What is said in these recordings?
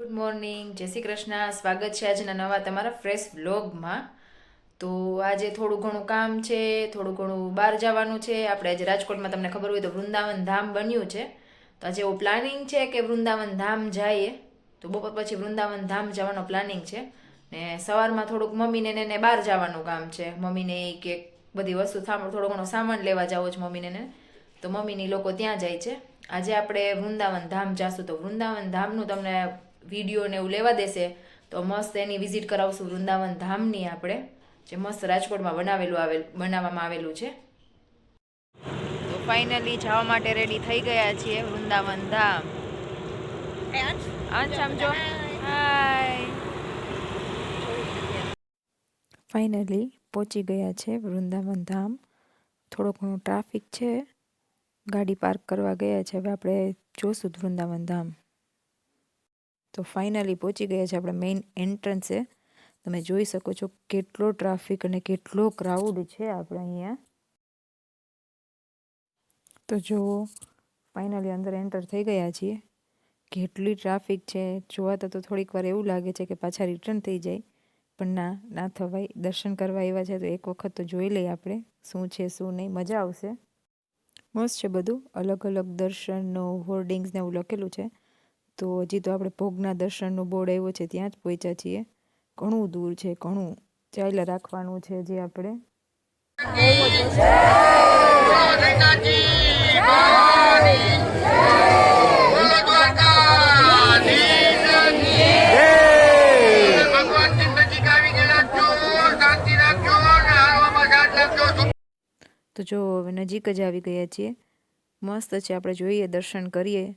Good morning, જય શ્રી કૃષ્ણ. સ્વાગત છે આજના નવા તમારા ફ્રેશ વ્લોગમાં. તો આજે થોડું ઘણું કામ છે, થોડું ઘણું બહાર જવાનું છે. આપણે આજે રાજકોટમાં તમને ખબર હોય તો વૃંદાવન ધામ બન્યું છે. તો આજે એવું પ્લાનિંગ છે કે વૃંદાવન ધામ જઈએ. તો બપોર પછી વૃંદાવન ધામ જવાનો પ્લાનિંગ છે. ને સવારમાં થોડુંક મમ્મીને ને બહાર જવાનું કામ છે. મમ્મીને કે બધી વસ્તુ થોડો ઘણો સામાન લેવા જાવો છે મમ્મીને ને. તો મમ્મીની લોકો ત્યાં જાય છે. આજે આપણે વૃંદાવન ધામ જાશું. તો વૃંદાવન ધામનું તમને વિડીયો ને એવું લેવા દેશે તો મસ્ત એની વિઝિટ કરાવશું વૃંદાવન ધામની આપણે, જે મસ્ત રાજકોટમાં બનાવવામાં આવેલું છે. તો ફાઇનલી જવા માટે રેડી થઈ ગયા છીએ વૃંદાવન ધામ. અંશ સમજો. હાય. ફાઇનલી પહોંચી ગયા છે વૃંદાવન ધામ. થોડો ઘણો ટ્રાફિક છે, ગાડી પાર્ક કરવા ગયા છે. હવે આપણે જોશું વૃંદાવન ધામ. તો ફાઇનલી પહોંચી ગયા છે આપણે મેઇન એન્ટ્રન્સે. તમે જોઈ શકો છો કેટલો ટ્રાફિક અને કેટલો ક્રાઉડ છે આપણે અહીંયા. તો જો ફાઇનલી અંદર એન્ટર થઈ ગયા છીએ. કેટલી ટ્રાફિક છે જોવાતા તો થોડીક વાર એવું લાગે છે કે પાછા રિટર્ન થઈ જાય, પણ ના થવાય. દર્શન કરવા આવ્યા છે તો એક વખત તો જોઈ લઈએ આપણે શું છે શું નહીં. મજા આવશે. મસ્ત છે બધું, અલગ અલગ દર્શનનો હોર્ડિંગ્સ ને એવું લખેલું છે. તો હજી તો આપણે ભોગના દર્શનનો બોર્ડ આવ્યો છે ત્યાં જ પહોંચ્યા છીએ. ઘણું દૂર છે, ઘણું ચાલ્યા રાખવાનું છે જે આપણે. તો જો હવે નજીક જ આવી ગયા છીએ. મસ્ત છે, આપણે જોઈએ દર્શન કરીએ.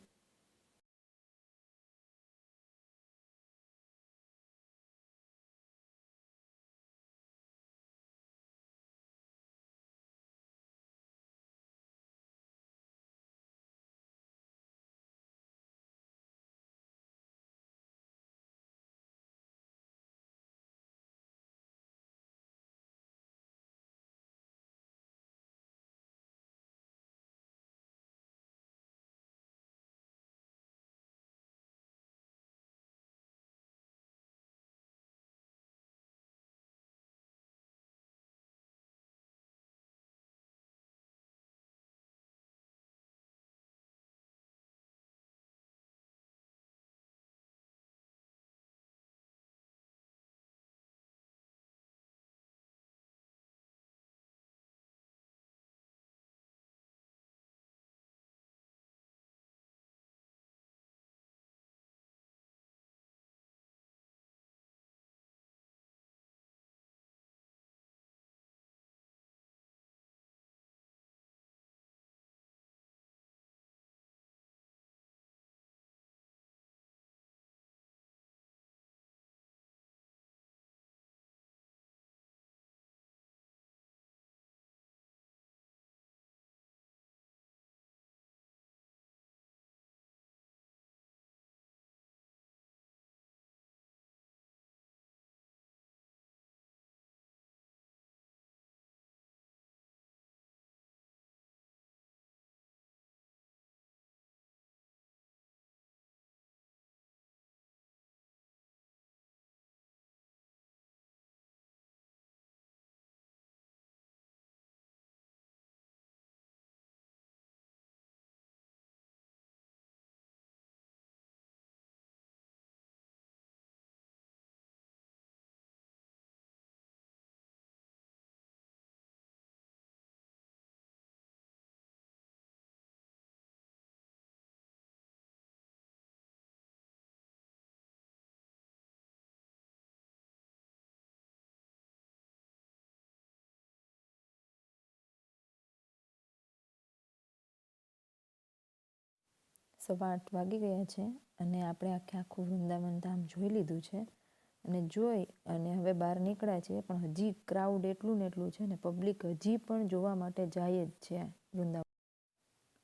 સવા 8 વાગી ગયા છે અને આપણે આખું વૃંદાવન ધામ જોઈ લીધું છે. અને જોઈ અને હવે બહાર નીકળ્યા છીએ, પણ હજી ક્રાઉડ એટલું ને એટલું છે ને, પબ્લિક હજી પણ જોવા માટે જાય જ છે વૃંદાવન.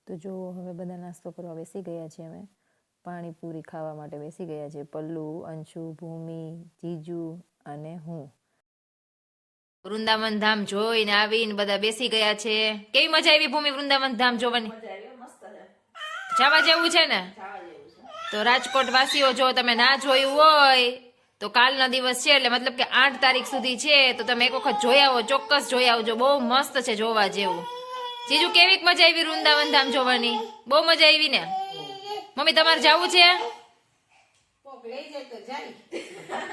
તો જો હવે બધા નાસ્તો કરવા બેસી ગયા છીએ. અમે પાણીપુરી ખાવા માટે બેસી ગયા છીએ. પલ્લુ, અંશુ, ભૂમિ, જીજુ અને હું. વૃંદાવન ધામ જોઈને આવીને બધા બેસી ગયા છે. કેવી મજા આવી ભૂમિ વૃંદાવન ધામ જોવાની? જવા જેવું છે ને? તો રાજકોટ વાસીઓ જો તમે ના જોયું હોય તો કાલનો દિવસ છે એટલે મતલબ કે 8 તારીખ સુધી છે તો તમે એક વખત જોઈ આવો, ચોક્કસ જોઈ આવજો. બહુ મસ્ત છે જોવા જેવું. જીજુ કેવીક મજા આવી વૃંદાવન ધામ જોવાની? બહુ મજા આવી ને? મમ્મી તમારે જવું છે?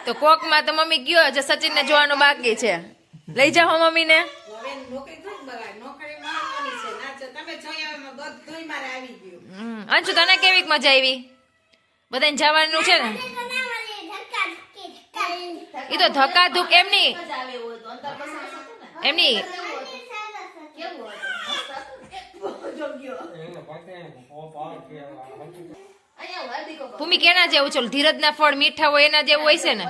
તો કોક માં તો મમ્મી ગયો છે, સચિન ને જોવાનું બાકી છે. લઈ જાઓ મમ્મી ને. અંશુ તને કેવીક મજા આવી? બધાને જવાનું છે ને? એ તો ધક્કા ધુક એમની ભૂમિ કેના જેવું છે? ધીરજ ના ફળ મીઠા હોય એના જેવું હોય છે ને?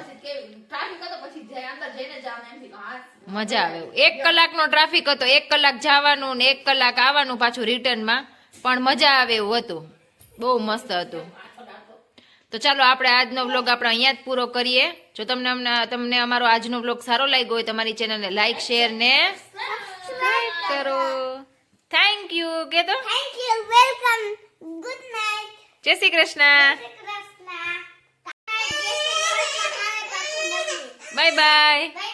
મજા આવે. 1 કલાકનો ટ્રાફિક હતો, 1 કલાક જવાનું ને 1 કલાક આવવાનું પાછું રિટર્ન માં, પણ મજા આવે એવું હતું. બહુ મસ્ત હતું. તો ચાલો આપણે આજનો વ્લોગ આપણે અહીંયા જ પૂરો કરીએ. જો તમને અમારો આજનો વ્લોગ સારો લાગ્યો હોય તો અમારી ચેનલને લાઈક, શેર ને સબસ્ક્રાઇબ કરો. થેન્ક યુ કે તો Thank you. Welcome. Good night. જય Shri Krishna. Krishna. Bye bye. Bye.